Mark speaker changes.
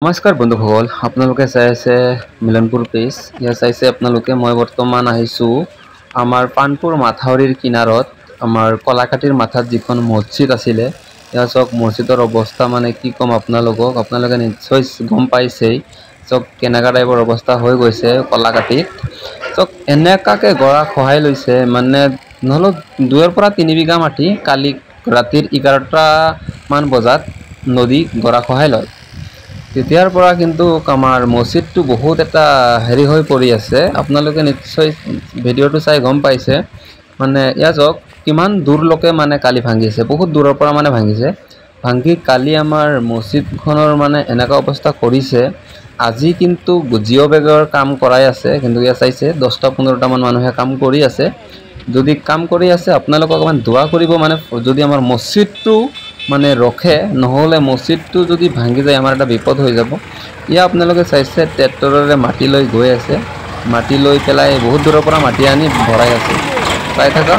Speaker 1: নমস্কাৰ বন্ধুসকল আপোনালোকে চাই আছে মিলনপুৰ পেজ ইয়া চাইছে আপোনালোকে মই বৰ্তমান আহিছো আমাৰ পানপুৰ মাথাউৰিৰ কিনাৰত আমাৰ কলাকাটিৰ মাথাত যিখন মছজিদ আছিল ইয়া চক মছজিদৰ অৱস্থা মানে কি কম আপোনালোকে নিশ্চয় গম পাইছেই চক কেনেকা টাইপৰ অৱস্থা হৈ গৈছে কলাকাটিত চক এনেকাকে গৰা খহাই লৈছে মানে নহলো 2 পৰা 3 বিঘা মাটি কালি ৰাতিৰ 11টা মান বজাত নদী গৰা খহাই লয় তেতিয়াৰ পৰা কিন্তু আমাৰ মছজিদটো বহুত এটা হেৰি হৈ পৰি আছে আপোনালোকে নিশ্চয় ভিডিওটো চাই গম পাইছে মানে ইয়া যক কিমান দূৰলৈকে মানে কালি ভাঙিছে বহুত দূৰৰ পৰা মানে ভাঙি কালি আমাৰ মছজিদখনৰ মানে এনেকা অৱস্থা কৰিছে আজি কিন্তু জিও বেগৰ কাম কৰাই আছে কিন্তু ইয়া চাইছে 10টা 15টা মান মানুহে কাম কৰি আছে যদি কাম কৰি আছে আপোনালোকক অকমান দোয়া কৰিব মানে যদি আমাৰ মছজিদটো মানে ৰখে নহলে মছজিদটো যদি ভাঙি যায় আমাৰ এটা বিপদ হৈ যাব ইয়া আপোনালোকে চাইছে ট্ৰেক্টৰেৰে মাটি লৈ গৈ আছে মাটি লৈ পেলাই বহুত দূৰৰ পৰা মাটি আনি ভৰাই আছে চাই থাকা